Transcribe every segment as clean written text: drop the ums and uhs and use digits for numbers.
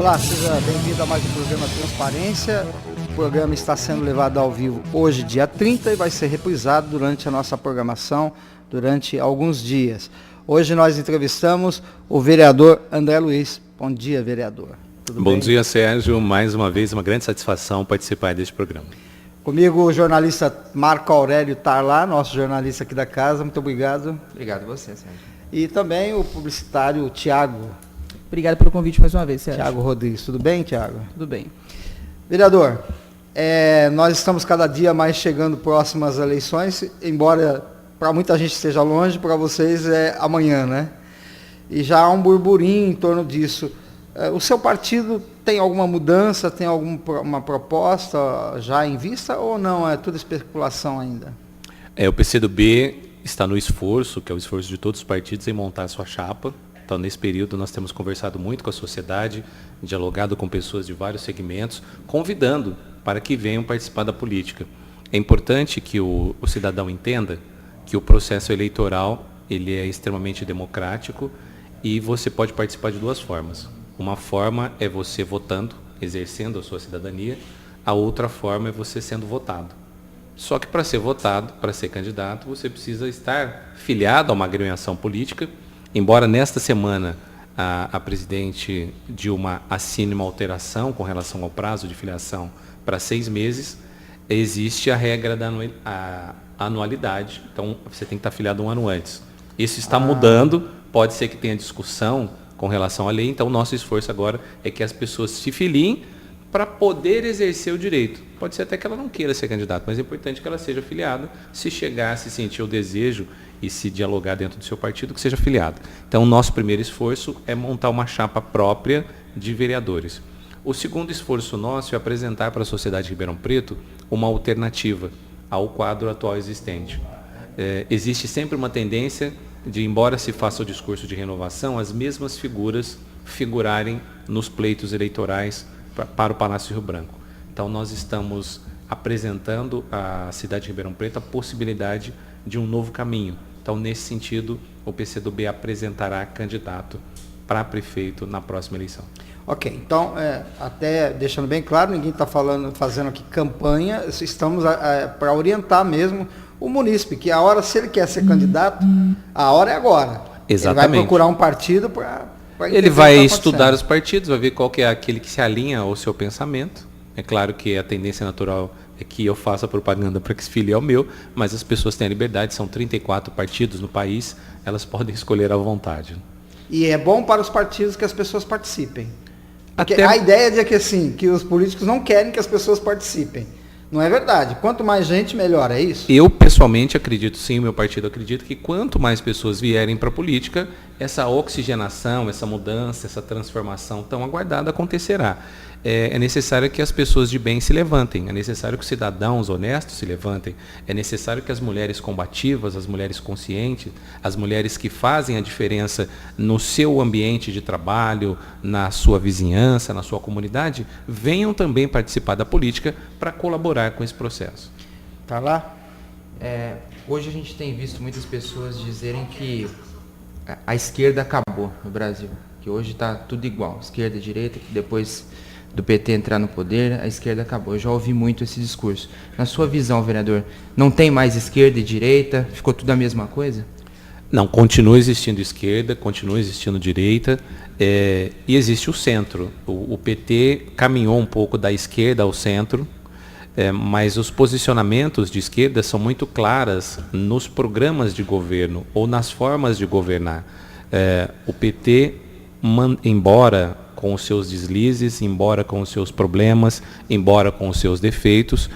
Olá, seja bem-vindo a mais um programa Transparência. O programa está sendo levado ao vivo hoje, dia 30, e vai ser reprisado durante a nossa programação durante alguns dias. Hoje nós entrevistamos o vereador André Luiz. Bom dia, vereador. Tudo bem? Bom dia, Sérgio. Mais uma vez, uma grande satisfação participar deste programa. Comigo o jornalista Marco Aurélio Tarlá, nosso jornalista aqui da casa. Muito obrigado. Obrigado a você, Sérgio. E também o publicitário Tiago. Obrigado pelo convite mais uma vez, Sérgio. Tiago Rodrigues. Tudo bem, Tiago? Tudo bem. Vereador, nós estamos cada dia mais chegando próximas eleições, embora para muita gente esteja longe, para vocês é amanhã, né? E já há um burburinho em torno disso. O seu partido tem alguma mudança, tem alguma proposta já em vista ou não? É tudo especulação ainda? O PCdoB está no esforço, que é o esforço de todos os partidos, em montar a sua chapa. Então, nesse período, nós temos conversado muito com a sociedade, dialogado com pessoas de vários segmentos, convidando para que venham participar da política. É importante que o cidadão entenda que o processo eleitoral ele é extremamente democrático e você pode participar de duas formas. Uma forma é você votando, exercendo a sua cidadania. A outra forma é você sendo votado. Só que para ser votado, para ser candidato, você precisa estar filiado a uma agremiação política. Embora nesta semana a presidente Dilma assine uma alteração com relação ao prazo de filiação para 6 meses, existe a regra da anualidade. Então, você tem que estar filiado um ano antes. Isso está mudando, pode ser que tenha discussão com relação à lei, então o nosso esforço agora é que as pessoas se filiem para poder exercer o direito. Pode ser até que ela não queira ser candidata, mas é importante que ela seja filiada, se chegar, se sentir o desejo e se dialogar dentro do seu partido, que seja filiada. Então, o nosso primeiro esforço é montar uma chapa própria de vereadores. O segundo esforço nosso é apresentar para a sociedade de Ribeirão Preto uma alternativa ao quadro atual existente. Existe sempre uma tendência de, embora se faça o discurso de renovação, as mesmas figuras figurarem nos pleitos eleitorais para o Palácio Rio Branco. Então, nós estamos apresentando à cidade de Ribeirão Preto a possibilidade de um novo caminho. Então, nesse sentido, o PCdoB apresentará candidato para prefeito na próxima eleição. Ok, então, até deixando bem claro, ninguém está fazendo aqui campanha, estamos para orientar mesmo o munícipe, que a hora, se ele quer ser candidato, a hora é agora. Exatamente. Ele vai procurar um partido para ele vai estudar os partidos, vai ver qual que é aquele que se alinha ao seu pensamento. É claro que a tendência natural é que eu faça propaganda para que se filie ao meu, mas as pessoas têm a liberdade, são 34 partidos no país, elas podem escolher à vontade. E é bom para os partidos que as pessoas participem. Porque a ideia é que, assim, que os políticos não querem que as pessoas participem. Não é verdade. Quanto mais gente, melhor, é isso? Eu, pessoalmente, acredito sim, o meu partido acredita que quanto mais pessoas vierem para a política, essa oxigenação, essa mudança, essa transformação tão aguardada acontecerá. É necessário que as pessoas de bem se levantem, é necessário que os cidadãos honestos se levantem, é necessário que as mulheres combativas, as mulheres conscientes, as mulheres que fazem a diferença no seu ambiente de trabalho, na sua vizinhança, na sua comunidade, venham também participar da política para colaborar com esse processo. Tá lá? Hoje a gente tem visto muitas pessoas dizerem que a esquerda acabou no Brasil, que hoje está tudo igual, esquerda e direita, que depois do PT entrar no poder, a esquerda acabou. Eu já ouvi muito esse discurso. Na sua visão, vereador, não tem mais esquerda e direita? Ficou tudo a mesma coisa? Não, continua existindo esquerda, continua existindo direita, e existe o centro. O PT caminhou um pouco da esquerda ao centro, mas os posicionamentos de esquerda são muito claras nos programas de governo ou nas formas de governar. O PT, embora com os seus deslizes, embora com os seus problemas, embora com os seus defeitos,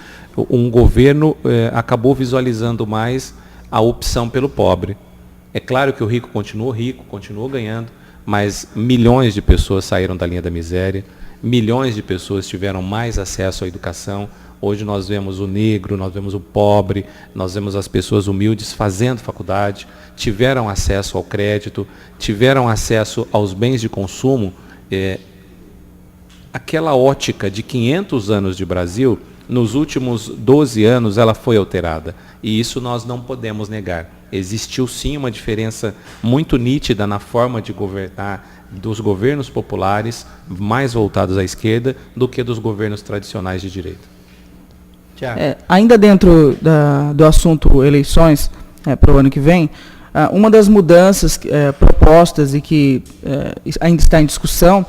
um governo acabou visualizando mais a opção pelo pobre. É claro que o rico, continuou ganhando, mas milhões de pessoas saíram da linha da miséria, milhões de pessoas tiveram mais acesso à educação. Hoje nós vemos o negro, nós vemos o pobre, nós vemos as pessoas humildes fazendo faculdade, tiveram acesso ao crédito, tiveram acesso aos bens de consumo. Aquela ótica de 500 anos de Brasil, nos últimos 12 anos ela foi alterada. E isso nós não podemos negar. Existiu sim uma diferença muito nítida na forma de governar dos governos populares mais voltados à esquerda do que dos governos tradicionais de direita. Ainda dentro do assunto eleições para o ano que vem, uma das mudanças propostas e que ainda está em discussão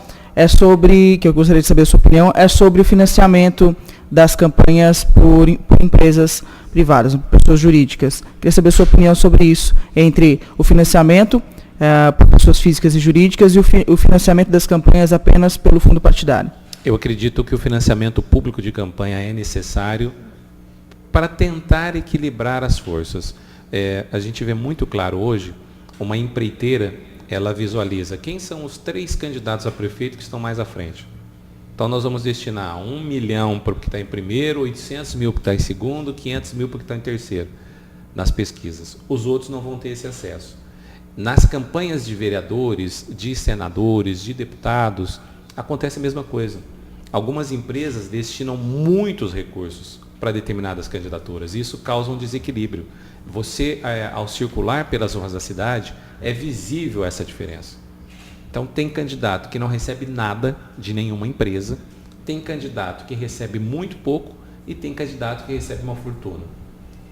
que eu gostaria de saber a sua opinião, é sobre o financiamento das campanhas por empresas privadas, pessoas jurídicas. Queria saber a sua opinião sobre isso, entre o financiamento por pessoas físicas e jurídicas e o financiamento das campanhas apenas pelo fundo partidário. Eu acredito que o financiamento público de campanha é necessário para tentar equilibrar as forças. A gente vê muito claro hoje, uma empreiteira, ela visualiza quem são os 3 candidatos a prefeito que estão mais à frente. Então nós vamos destinar 1 milhão para o que está em primeiro, 800 mil para o que está em segundo, 500 mil para o que está em terceiro, nas pesquisas. Os outros não vão ter esse acesso. Nas campanhas de vereadores, de senadores, de deputados, acontece a mesma coisa. Algumas empresas destinam muitos recursos para determinadas candidaturas. Isso causa um desequilíbrio. Você, ao circular pelas ruas da cidade, é visível essa diferença. Então, tem candidato que não recebe nada de nenhuma empresa, tem candidato que recebe muito pouco e tem candidato que recebe uma fortuna.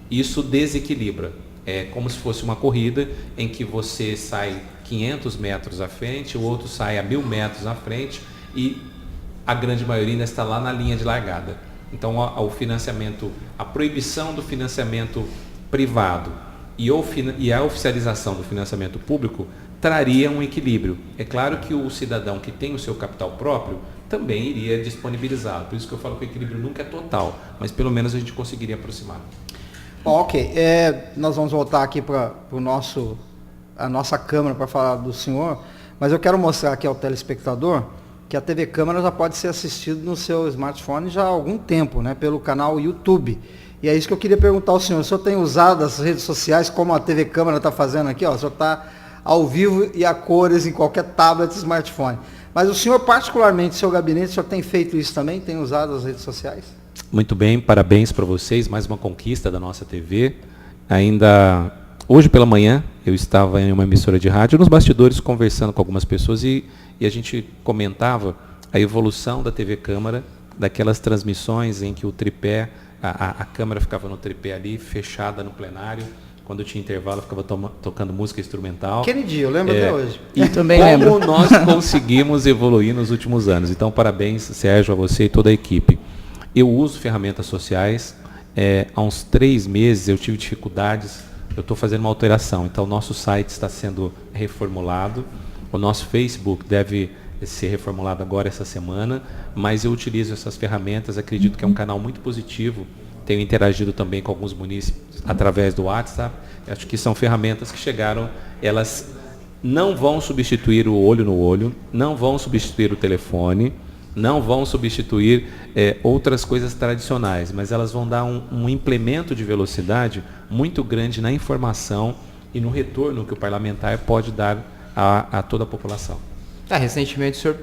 Isso desequilibra. É como se fosse uma corrida em que você sai 500 metros à frente, o outro sai a 1.000 metros à frente e a grande maioria ainda está lá na linha de largada. Então, o financiamento, a proibição do financiamento privado e a oficialização do financiamento público traria um equilíbrio. É claro que o cidadão que tem o seu capital próprio também iria disponibilizá-lo. Por isso que eu falo que o equilíbrio nunca é total, mas pelo menos a gente conseguiria aproximar. Ok, nós vamos voltar aqui para a nossa câmera para falar do senhor, mas eu quero mostrar aqui ao telespectador que a TV Câmara já pode ser assistida no seu smartphone já há algum tempo, né, pelo canal YouTube. E é isso que eu queria perguntar ao senhor. O senhor tem usado as redes sociais como a TV Câmara está fazendo aqui? O senhor está ao vivo e a cores em qualquer tablet e smartphone. Mas o senhor, particularmente, seu gabinete, o senhor tem feito isso também? Tem usado as redes sociais? Muito bem, parabéns para vocês. Mais uma conquista da nossa TV. Ainda hoje pela manhã, eu estava em uma emissora de rádio, nos bastidores, conversando com algumas pessoas e a gente comentava a evolução da TV Câmara, daquelas transmissões em que o tripé, a câmera ficava no tripé ali, fechada no plenário. Quando tinha intervalo, ficava tocando música instrumental. Aquele dia, eu lembro até hoje. E também como nós conseguimos evoluir nos últimos anos. Então, parabéns, Sérgio, a você e toda a equipe. Eu uso ferramentas sociais. Há uns 3 meses eu tive dificuldades. Eu estou fazendo uma alteração. Então, o nosso site está sendo reformulado. O nosso Facebook deve ser reformulado agora essa semana. Mas eu utilizo essas ferramentas. Acredito que é um canal muito positivo. Tenho interagido também com alguns munícipes através do WhatsApp. Acho que são ferramentas que chegaram, elas não vão substituir o olho no olho, não vão substituir o telefone, não vão substituir outras coisas tradicionais, mas elas vão dar um implemento de velocidade muito grande na informação e no retorno que o parlamentar pode dar a toda a população. Recentemente o senhor...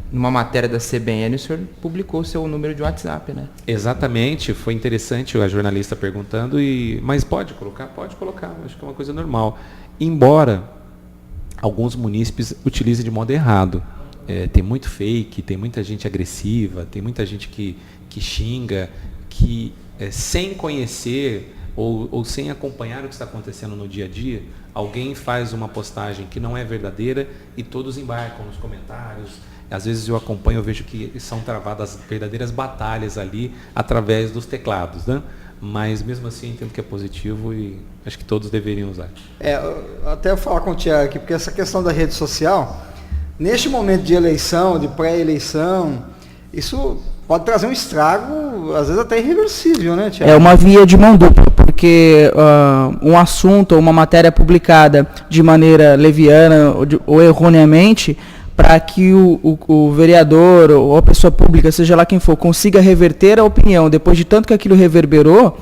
numa matéria da CBN, o senhor publicou o seu número de WhatsApp, né? Exatamente, foi interessante a jornalista perguntando, mas pode colocar? Pode colocar, acho que é uma coisa normal. Embora alguns munícipes utilizem de modo errado. Tem muito fake, tem muita gente agressiva, tem muita gente que xinga, que sem conhecer ou sem acompanhar o que está acontecendo no dia a dia, alguém faz uma postagem que não é verdadeira e todos embarcam nos comentários. Às vezes eu acompanho, eu vejo que são travadas verdadeiras batalhas ali através dos teclados, né? Mas mesmo assim entendo que é positivo e acho que todos deveriam usar. Até eu falar com o Tiago aqui, porque essa questão da rede social, neste momento de eleição, de pré-eleição, isso pode trazer um estrago, às vezes até irreversível, né, Tiago? É uma via de mão dupla, porque um assunto ou uma matéria publicada de maneira leviana ou erroneamente, para que o vereador ou a pessoa pública, seja lá quem for, consiga reverter a opinião, depois de tanto que aquilo reverberou,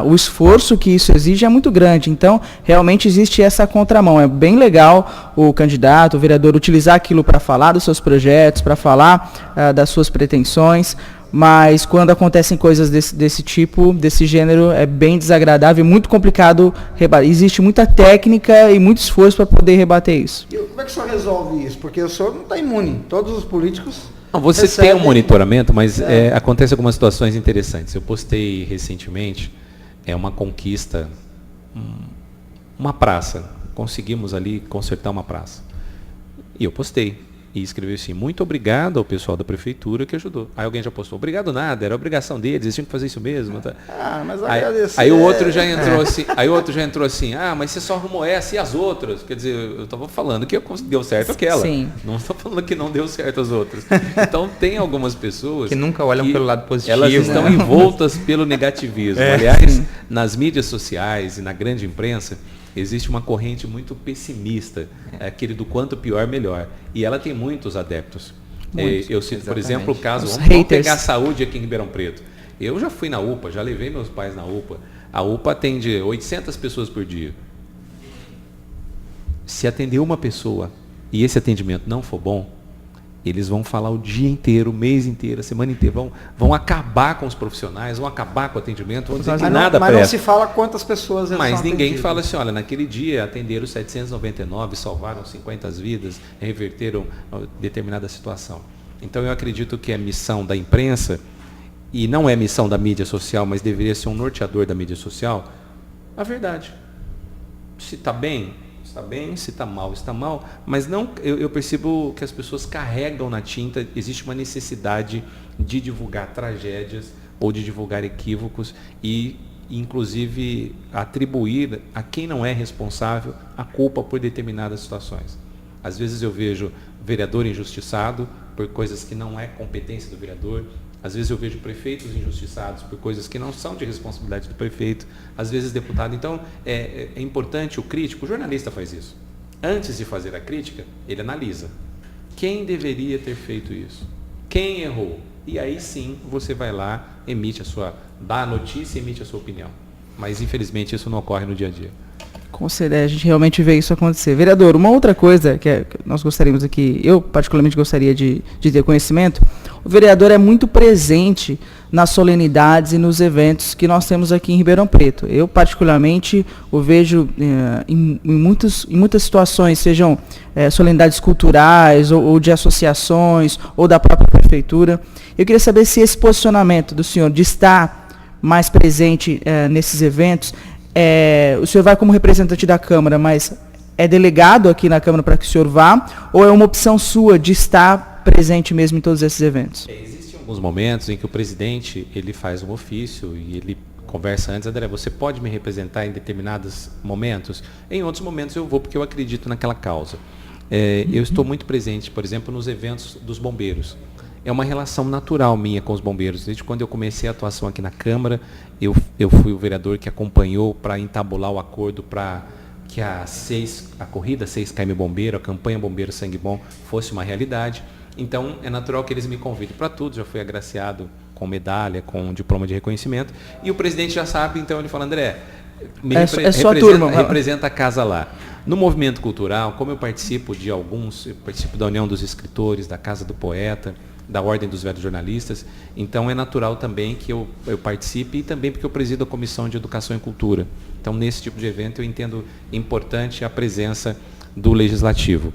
o esforço que isso exige é muito grande. Então, realmente existe essa contramão. É bem legal o candidato, o vereador, utilizar aquilo para falar dos seus projetos, para falar das suas pretensões, mas quando acontecem coisas desse tipo, desse gênero, é bem desagradável e muito complicado rebater. Existe muita técnica e muito esforço para poder rebater isso. E como é que o senhor resolve isso? Porque o senhor não está imune. Todos os políticos... Não, você recebem... tem um monitoramento, mas acontece algumas situações interessantes. Eu postei recentemente uma conquista, uma praça. Conseguimos ali consertar uma praça. E eu postei. E escrevi assim, muito obrigado ao pessoal da prefeitura que ajudou. Aí alguém já postou, obrigado nada, era obrigação deles, eles tinham que fazer isso mesmo. Tá? Mas aí o outro já entrou assim, mas você só arrumou essa e as outras. Quer dizer, eu estava falando que deu certo aquela. Sim. Não estou falando que não deu certo as outras. Então tem algumas pessoas que nunca olham pelo lado positivo. Elas estão envoltas pelo negativismo. Aliás, nas mídias sociais e na grande imprensa, existe uma corrente muito pessimista, aquele do quanto pior, melhor. E ela tem muitos adeptos. Eu cito, por exemplo, o caso, vamos pegar a saúde aqui em Ribeirão Preto. Eu já fui na UPA, já levei meus pais na UPA. A UPA atende 800 pessoas por dia. Se atender uma pessoa e esse atendimento não for bom, eles vão falar o dia inteiro, o mês inteiro, a semana inteira, vão acabar com os profissionais, vão acabar com o atendimento, vão dizer que nada presta. Mas não se fala quantas pessoas eles Mas são ninguém atendidas. fala assim, olha, naquele dia atenderam 799, salvaram 50 vidas, reverteram determinada situação. Então eu acredito que é missão da imprensa, e não é missão da mídia social, mas deveria ser um norteador da mídia social, a verdade. Se está bem, está bem, se está mal, mas não, eu percebo que as pessoas carregam na tinta, existe uma necessidade de divulgar tragédias ou de divulgar equívocos e, inclusive, atribuir a quem não é responsável a culpa por determinadas situações. Às vezes eu vejo vereador injustiçado por coisas que não é competência do vereador. Às vezes eu vejo prefeitos injustiçados por coisas que não são de responsabilidade do prefeito, às vezes deputado. Então, é importante o crítico, o jornalista faz isso. Antes de fazer a crítica, ele analisa. Quem deveria ter feito isso? Quem errou? E aí sim, você vai lá, dá a notícia e emite a sua opinião. Mas, infelizmente, isso não ocorre no dia a dia. A gente realmente vê isso acontecer. Vereador, uma outra coisa que nós gostaríamos aqui, eu particularmente gostaria de ter conhecimento, o vereador é muito presente nas solenidades e nos eventos que nós temos aqui em Ribeirão Preto. Eu, particularmente, o vejo em muitas situações, sejam solenidades culturais ou de associações ou da própria prefeitura. Eu queria saber se esse posicionamento do senhor de estar mais presente nesses eventos, o senhor vai como representante da Câmara, mas é delegado aqui na Câmara para que o senhor vá, ou é uma opção sua de estar presente mesmo em todos esses eventos? Existem alguns momentos em que o presidente ele faz um ofício e ele conversa antes, André, você pode me representar em determinados momentos? Em outros momentos eu vou porque eu acredito naquela causa. Eu estou muito presente, por exemplo, nos eventos dos bombeiros. É uma relação natural minha com os bombeiros. Desde quando eu comecei a atuação aqui na Câmara, eu fui o vereador que acompanhou para entabular o acordo para que a corrida 6km Bombeiro, a campanha Bombeiro Sangue Bom, fosse uma realidade. Então, é natural que eles me convidem para tudo. Já fui agraciado com medalha, com diploma de reconhecimento. E o presidente já sabe, então ele fala, André, representa a casa lá. No movimento cultural, como eu participo eu participo da União dos Escritores, da Casa do Poeta, da Ordem dos Velhos Jornalistas, então é natural também que eu participe e também porque eu presido a Comissão de Educação e Cultura. Então, nesse tipo de evento, eu entendo importante a presença do Legislativo.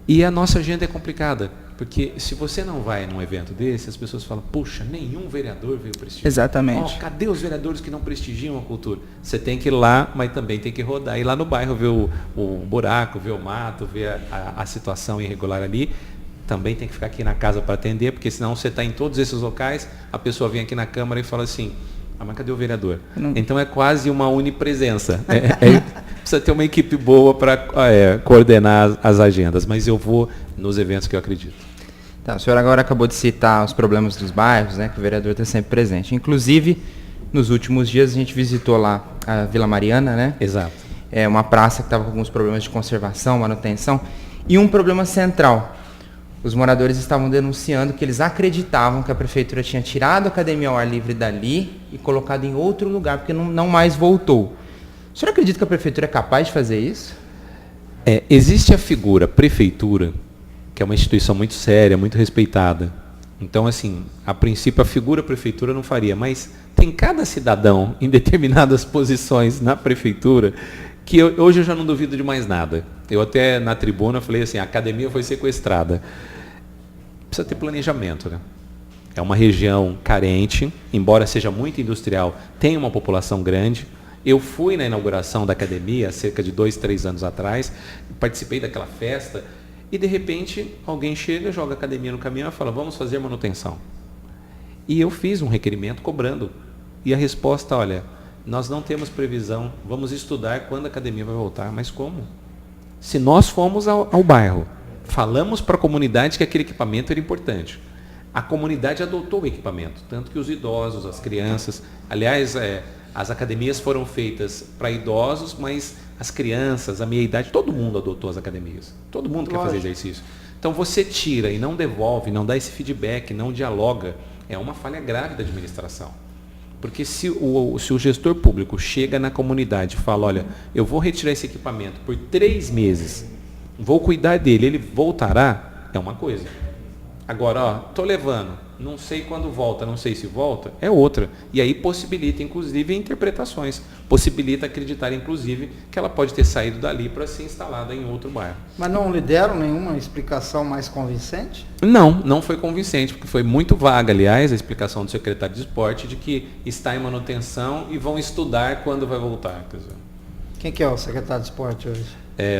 E a nossa agenda é complicada, porque se você não vai num evento desse, as pessoas falam, puxa, nenhum vereador veio prestigiar. Exatamente. Cadê os vereadores que não prestigiam a cultura? Você tem que ir lá, mas também tem que rodar. Ir lá no bairro, ver o buraco, ver o mato, ver a situação irregular ali. Também tem que ficar aqui na casa para atender, porque senão você está em todos esses locais, a pessoa vem aqui na Câmara e fala assim, mas cadê o vereador? Não. Então é quase uma unipresença. Precisa ter uma equipe boa para coordenar as agendas, mas eu vou nos eventos que eu acredito. Tá, o senhor agora acabou de citar os problemas dos bairros, né, que o vereador está sempre presente. Inclusive, nos últimos dias a gente visitou lá a Vila Mariana, né? Exato. É uma praça que estava com alguns problemas de conservação, manutenção, e um problema central. Os moradores estavam denunciando que eles acreditavam que a prefeitura tinha tirado a academia ao ar livre dali e colocado em outro lugar, porque não mais voltou. O senhor acredita que a prefeitura é capaz de fazer isso? Existe a figura prefeitura, que é uma instituição muito séria, muito respeitada, Então, assim, a princípio a figura prefeitura não faria, mas tem cada cidadão em determinadas posições na prefeitura que hoje eu já não duvido de mais nada. Eu até na tribuna falei assim, a academia foi sequestrada. Precisa ter planejamento, né? É uma região carente, embora seja muito industrial, tem uma população grande. Eu fui na inauguração da academia, cerca de 2, 3 anos atrás, participei daquela festa, e de repente alguém chega, joga a academia no caminhão e fala, vamos fazer manutenção. E eu fiz um requerimento cobrando. E a resposta, olha, nós não temos previsão, vamos estudar quando a academia vai voltar. Mas como? Se nós fomos ao bairro, falamos para a comunidade que aquele equipamento era importante. A comunidade adotou o equipamento, tanto que os idosos, as crianças, aliás, as academias foram feitas para idosos, mas as crianças, a meia idade, todo mundo adotou as academias. Todo mundo quer fazer exercício. Então você tira e não devolve, não dá esse feedback, não dialoga, é uma falha grave da administração. Porque se o gestor público chega na comunidade e fala, olha, eu vou retirar esse equipamento por 3 meses, vou cuidar dele, ele voltará, é uma coisa. Agora, estou levando, não sei quando volta, não sei se volta, é outra. E aí possibilita, inclusive, interpretações. Possibilita acreditar, inclusive, que ela pode ter saído dali para ser instalada em outro bairro. Mas não lhe deram nenhuma explicação mais convincente? Não foi convincente, porque foi muito vaga, aliás, a explicação do secretário de esporte de que está em manutenção e vão estudar quando vai voltar. Quer dizer. Quem que é o secretário de esporte hoje?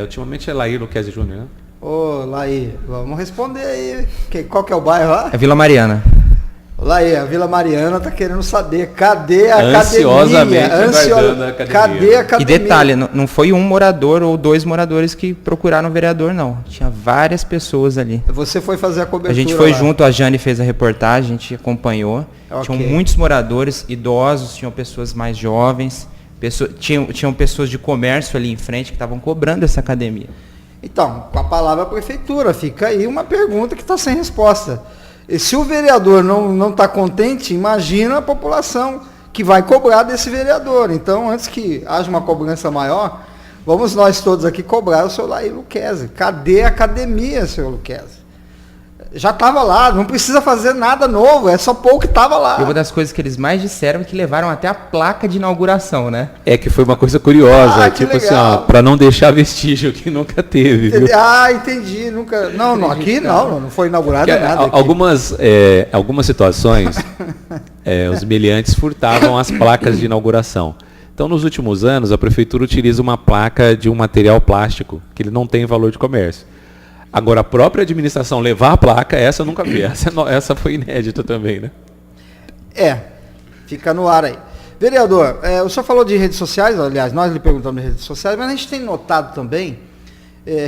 Ultimamente é Lair Luquezzi Júnior, né? Ô, Laí, vamos responder aí. Qual que é o bairro lá? É Vila Mariana. Laí, a Vila Mariana tá querendo saber, cadê a Ansiosamente academia? aguardando a academia. Cadê a academia? E detalhe, não foi um morador ou 2 moradores que procuraram o vereador, não. Tinha várias pessoas ali. Você foi fazer a cobertura A gente foi lá. junto, a Jane fez a reportagem, a gente acompanhou. Ok. Tinham muitos moradores, idosos, tinham pessoas mais jovens, tinham pessoas de comércio ali em frente que estavam cobrando essa academia. Então, com a palavra prefeitura, fica aí uma pergunta que está sem resposta. E se o vereador não está contente, imagina a população que vai cobrar desse vereador. Então, antes que haja uma cobrança maior, vamos nós todos aqui cobrar o senhor Laí Luquezzi. Cadê a academia, senhor Luquezzi? Já estava lá, não precisa fazer nada novo, é só pôr o que estava lá. E uma das coisas que eles mais disseram é que levaram até a placa de inauguração, né? É que foi uma coisa curiosa, tipo assim, legal. para não deixar vestígio que nunca teve. Viu? Entendi, nunca. Não, aqui não foi inaugurado Porque, nada. Aqui. Algumas situações, os meliantes furtavam as placas de inauguração. Então, nos últimos anos, a prefeitura utiliza uma placa de um material plástico, que ele não tem valor de comércio. Agora, a própria administração levar a placa, essa eu nunca vi. Essa foi inédita também, né? Fica no ar aí. Vereador, o senhor falou de redes sociais, aliás, nós lhe perguntamos de redes sociais, mas a gente tem notado também,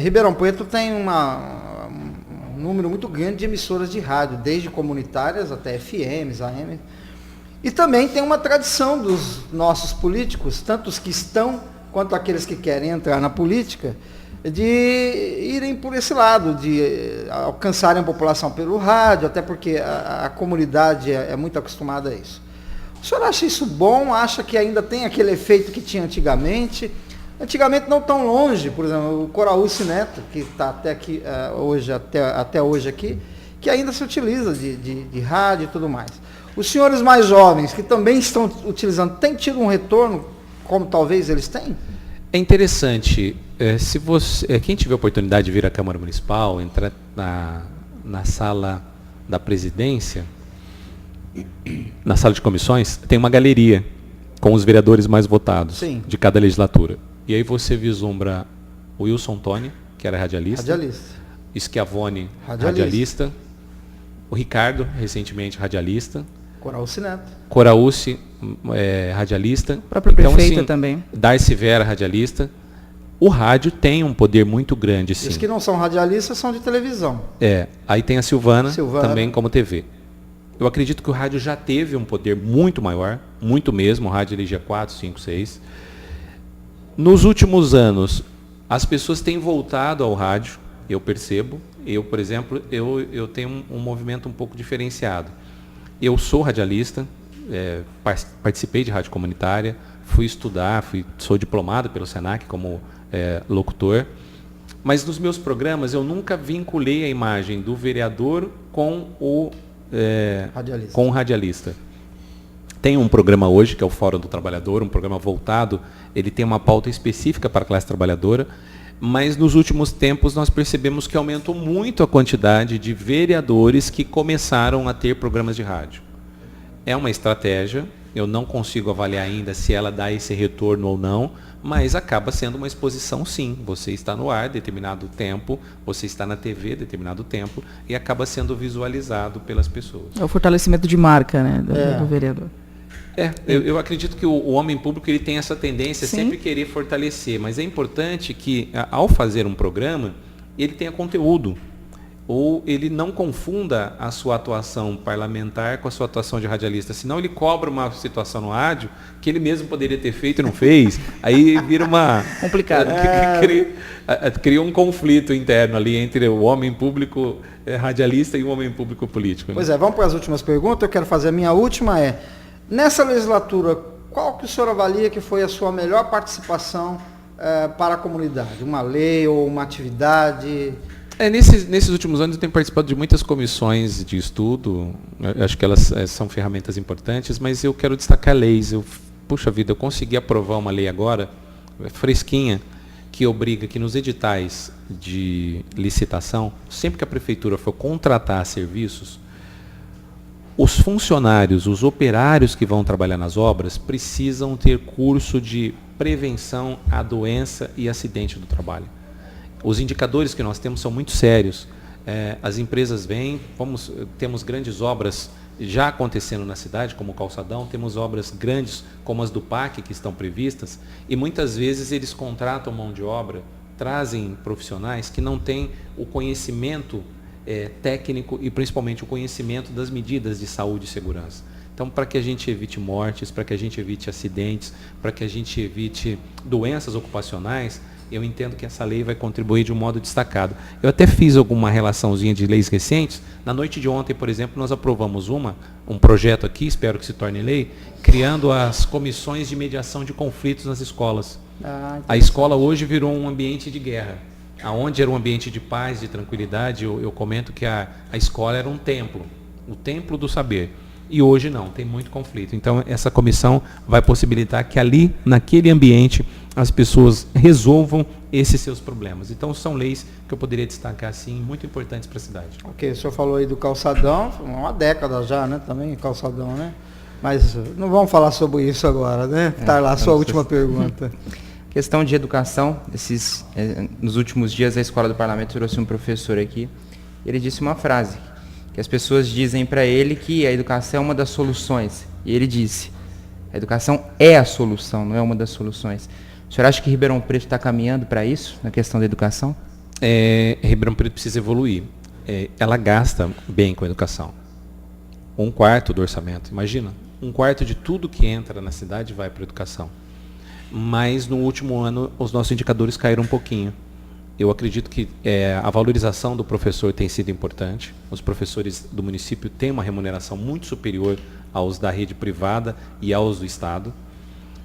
Ribeirão Preto tem um número muito grande de emissoras de rádio, desde comunitárias até FMs, AM, e também tem uma tradição dos nossos políticos, tanto os que estão quanto aqueles que querem entrar na política, de irem por esse lado, de alcançarem a população pelo rádio, até porque a comunidade é muito acostumada a isso. O senhor acha isso bom? Acha que ainda tem aquele efeito que tinha antigamente? Antigamente não tão longe, por exemplo, o Coraúce Neto, que está até aqui até hoje aqui, que ainda se utiliza de rádio e tudo mais. Os senhores mais jovens, que também estão utilizando, têm tido um retorno, como talvez eles têm? É interessante, se você, quem tiver a oportunidade de vir à Câmara Municipal, entrar na sala da presidência, na sala de comissões, tem uma galeria com os vereadores mais votados. Sim. De cada legislatura. E aí você vislumbra o Wilson Toni, que era radialista. Schiavone, radialista. O Ricardo, recentemente radialista. Coraúce Neto. Coraúce, radialista. A própria prefeita também. Darcy Vera, radialista. O rádio tem um poder muito grande, sim. Os que não são radialistas são de televisão. Aí tem a Silvana, também como TV. Eu acredito que o rádio já teve um poder muito maior, muito mesmo. O rádio elegia 4, 5, 6. Nos últimos anos, as pessoas têm voltado ao rádio, eu percebo. Eu, por exemplo, eu tenho um movimento um pouco diferenciado. Eu sou radialista, participei de rádio comunitária, fui estudar, sou diplomado pelo Senac como locutor, mas nos meus programas eu nunca vinculei a imagem do vereador com o com um radialista. Tem um programa hoje, que é o Fórum do Trabalhador, um programa voltado, ele tem uma pauta específica para a classe trabalhadora, mas nos últimos tempos nós percebemos que aumentou muito a quantidade de vereadores que começaram a ter programas de rádio. É uma estratégia, eu não consigo avaliar ainda se ela dá esse retorno ou não, mas acaba sendo uma exposição sim. Você está no ar determinado tempo, você está na TV determinado tempo e acaba sendo visualizado pelas pessoas. É o fortalecimento de marca, né, do vereador. Eu acredito que o homem público ele tem essa tendência a Sim. sempre querer fortalecer, mas é importante que, ao fazer um programa, ele tenha conteúdo, ou ele não confunda a sua atuação parlamentar com a sua atuação de radialista, senão ele cobra uma situação no rádio que ele mesmo poderia ter feito e não fez, aí vira uma... Complicado. Cria um conflito interno ali entre o homem público radialista e o homem público político. Né? Pois é, vamos para as últimas perguntas. Eu quero fazer a minha última nessa legislatura, qual que o senhor avalia que foi a sua melhor participação para a comunidade? Uma lei ou uma atividade? Nesses últimos anos eu tenho participado de muitas comissões de estudo, acho que elas são ferramentas importantes, mas eu quero destacar leis. Puxa vida, eu consegui aprovar uma lei agora, fresquinha, que obriga que nos editais de licitação, sempre que a prefeitura for contratar serviços, os funcionários, os operários que vão trabalhar nas obras, precisam ter curso de prevenção à doença e acidente do trabalho. Os indicadores que nós temos são muito sérios. As empresas vêm, temos grandes obras já acontecendo na cidade, como o Calçadão, temos obras grandes como as do PAC que estão previstas, e muitas vezes eles contratam mão de obra, trazem profissionais que não têm o conhecimento técnico e principalmente o conhecimento das medidas de saúde e segurança. Então, para que a gente evite mortes, para que a gente evite acidentes, para que a gente evite doenças ocupacionais, eu entendo que essa lei vai contribuir de um modo destacado. Eu até fiz alguma relaçãozinha de leis recentes. Na noite de ontem, por exemplo, nós aprovamos um projeto aqui, espero que se torne lei, criando as comissões de mediação de conflitos nas escolas. A escola hoje virou um ambiente de guerra. Aonde era um ambiente de paz, de tranquilidade, eu comento que a escola era um templo, o templo do saber. E hoje não, tem muito conflito. Então, essa comissão vai possibilitar que ali, naquele ambiente, as pessoas resolvam esses seus problemas. Então, são leis que eu poderia destacar, assim, muito importantes para a cidade. Ok, o senhor falou aí do calçadão, uma década já, né, também, calçadão, né? Mas não vamos falar sobre isso agora, né? Tá lá a sua última pergunta. Questão de educação, nos últimos dias a Escola do Parlamento trouxe um professor aqui, ele disse uma frase, que as pessoas dizem para ele que a educação é uma das soluções, e ele disse, a educação é a solução, não é uma das soluções. O senhor acha que Ribeirão Preto está caminhando para isso, na questão da educação? Ribeirão Preto precisa evoluir. Ela gasta bem com a educação. 1/4 do orçamento, imagina, 1/4 de tudo que entra na cidade vai para a educação. Mas no último ano os nossos indicadores caíram um pouquinho. Eu acredito que a valorização do professor tem sido importante. Os professores do município têm uma remuneração muito superior aos da rede privada e aos do Estado.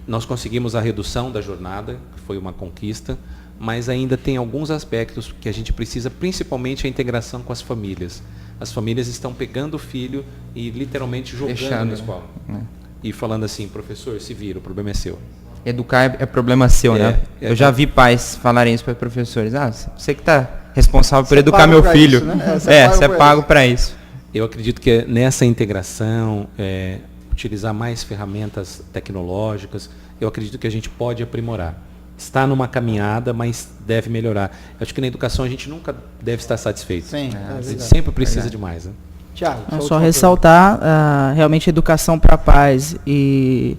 Nós conseguimos a redução da jornada, que foi uma conquista, mas ainda tem alguns aspectos que a gente precisa, principalmente a integração com as famílias. As famílias estão pegando o filho e literalmente jogando na escola. Né? E falando assim, professor, se vira, o problema é seu. Educar é problema seu, né? Eu já vi pais falarem isso para professores. Você que está responsável por educar meu filho. Isso, né? Você é pago para isso. Eu acredito que nessa integração, utilizar mais ferramentas tecnológicas, eu acredito que a gente pode aprimorar. Está numa caminhada, mas deve melhorar. Eu acho que na educação a gente nunca deve estar satisfeito. Sim, a gente sempre precisa de mais. Né? Tiago, só ressaltar realmente a educação para a paz e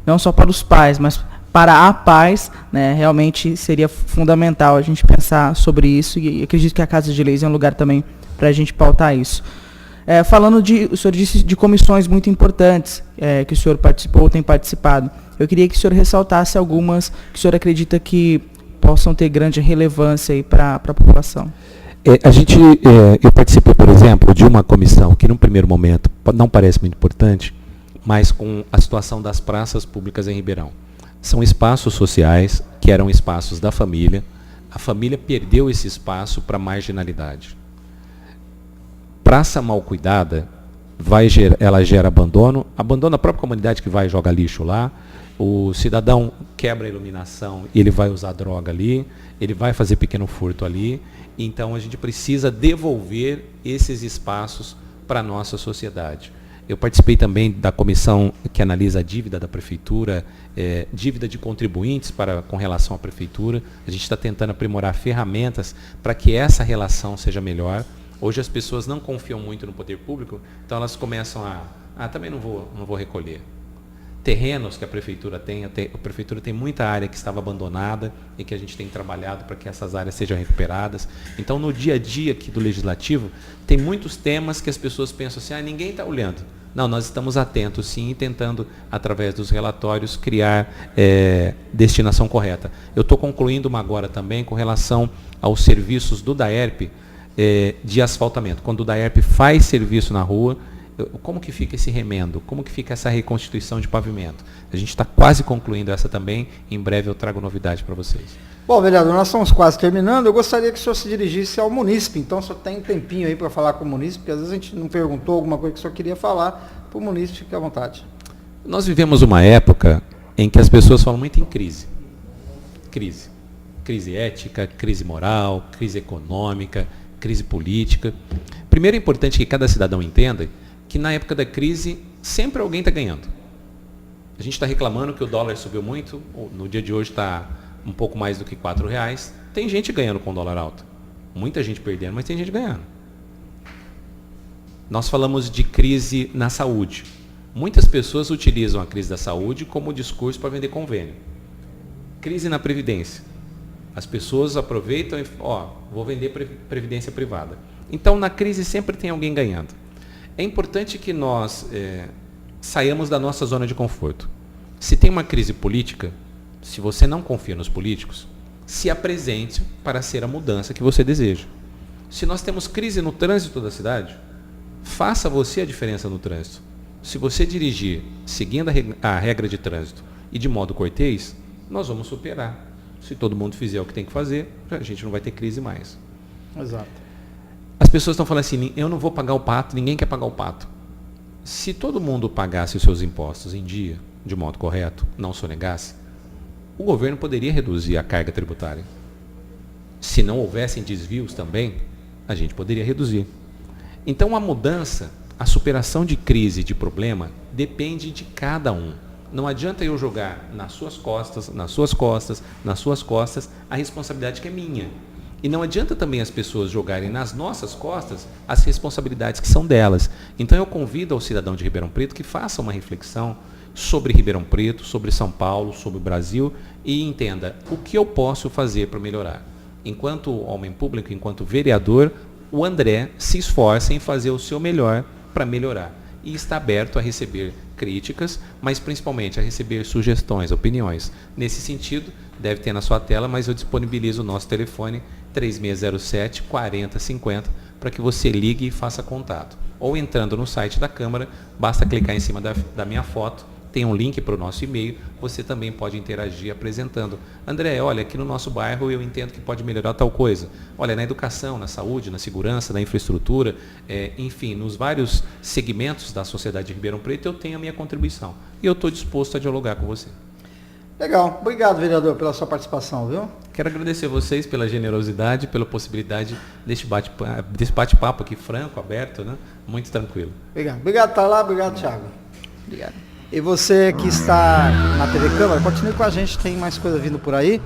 não só para os pais, mas para a paz, né, realmente seria fundamental a gente pensar sobre isso e acredito que a Casa de Leis é um lugar também para a gente pautar isso. O senhor disse de comissões muito importantes que o senhor participou, tem participado. Eu queria que o senhor ressaltasse algumas que o senhor acredita que possam ter grande relevância para a população. Eu participei, por exemplo, de uma comissão que, num primeiro momento, não parece muito importante, mas com a situação das praças públicas em Ribeirão. São espaços sociais que eram espaços da família. A família perdeu esse espaço para a marginalidade. Praça mal cuidada ela gera abandono da própria comunidade que vai jogar lixo lá, o cidadão quebra a iluminação e ele vai usar droga ali, ele vai fazer pequeno furto ali, então a gente precisa devolver esses espaços para a nossa sociedade. Eu participei também da comissão que analisa a dívida da prefeitura, dívida de contribuintes com relação à prefeitura. A gente está tentando aprimorar ferramentas para que essa relação seja melhor. Hoje as pessoas não confiam muito no poder público, então elas começam também não vou recolher. Terrenos que a prefeitura tem muita área que estava abandonada e que a gente tem trabalhado para que essas áreas sejam recuperadas. Então, no dia a dia aqui do Legislativo, tem muitos temas que as pessoas pensam assim, ninguém está olhando. Não, nós estamos atentos sim e tentando, através dos relatórios, criar destinação correta. Eu estou concluindo uma agora também com relação aos serviços do DAERP de asfaltamento. Quando o DAERP faz serviço na rua, como que fica esse remendo? Como que fica essa reconstituição de pavimento? A gente está quase concluindo essa também. Em breve eu trago novidade para vocês. Bom, vereador, nós estamos quase terminando. Eu gostaria que o senhor se dirigisse ao munícipe. Então, o senhor tem um tempinho aí para falar com o munícipe, porque às vezes a gente não perguntou alguma coisa que o senhor queria falar. Para o munícipe, fique à vontade. Nós vivemos uma época em que as pessoas falam muito em crise. Crise ética, crise moral, crise econômica, crise política. Primeiro é importante que cada cidadão entenda que na época da crise sempre alguém está ganhando. A gente está reclamando que o dólar subiu muito, no dia de hoje está um pouco mais do que R$4. Tem gente ganhando com o dólar alto. Muita gente perdendo, mas tem gente ganhando. Nós falamos de crise na saúde. Muitas pessoas utilizam a crise da saúde como discurso para vender convênio. Crise na previdência. As pessoas aproveitam e vou vender previdência privada. Então, na crise sempre tem alguém ganhando. É importante que nós saiamos da nossa zona de conforto. Se tem uma crise política, se você não confia nos políticos, se apresente para ser a mudança que você deseja. Se nós temos crise no trânsito da cidade, faça você a diferença no trânsito. Se você dirigir seguindo a regra de trânsito e de modo cortês, nós vamos superar. Se todo mundo fizer o que tem que fazer, a gente não vai ter crise mais. Exato. As pessoas estão falando assim, eu não vou pagar o pato, ninguém quer pagar o pato. Se todo mundo pagasse os seus impostos em dia, de modo correto, não sonegasse, o governo poderia reduzir a carga tributária. Se não houvessem desvios também, a gente poderia reduzir. Então a mudança, a superação de crise, de problema, depende de cada um. Não adianta eu jogar nas suas costas, a responsabilidade que é minha. E não adianta também as pessoas jogarem nas nossas costas as responsabilidades que são delas. Então eu convido ao cidadão de Ribeirão Preto que faça uma reflexão sobre Ribeirão Preto, sobre São Paulo, sobre o Brasil e entenda o que eu posso fazer para melhorar. Enquanto homem público, enquanto vereador, o André se esforça em fazer o seu melhor para melhorar. E está aberto a receber críticas, mas principalmente a receber sugestões, opiniões. Nesse sentido, deve ter na sua tela, mas eu disponibilizo o nosso telefone 3607-4050 para que você ligue e faça contato. Ou entrando no site da Câmara, basta clicar em cima da minha foto, tem um link para o nosso e-mail, você também pode interagir apresentando. André, olha, aqui no nosso bairro eu entendo que pode melhorar tal coisa. Olha, na educação, na saúde, na segurança, na infraestrutura, enfim, nos vários segmentos da sociedade de Ribeirão Preto, eu tenho a minha contribuição. E eu estou disposto a dialogar com você. Legal. Obrigado, vereador, pela sua participação, viu? Quero agradecer a vocês pela generosidade, pela possibilidade desse bate-papo aqui franco, aberto, né? Muito tranquilo. Obrigado. Obrigado, Tala. Obrigado, Thiago. Obrigado. E você que está na TV Câmara, continue com a gente, tem mais coisa vindo por aí.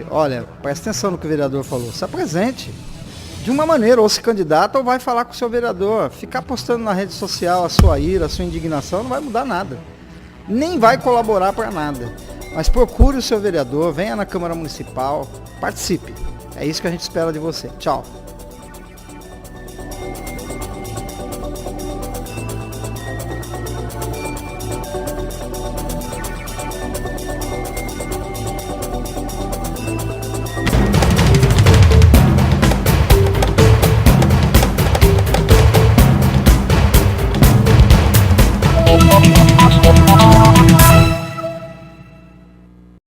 Olha, presta atenção no que o vereador falou. Se apresente de uma maneira, ou se candidata, ou vai falar com o seu vereador. Ficar postando na rede social a sua ira, a sua indignação, não vai mudar nada. Nem vai colaborar para nada. Mas procure o seu vereador, venha na Câmara Municipal, participe. É isso que a gente espera de você. Tchau.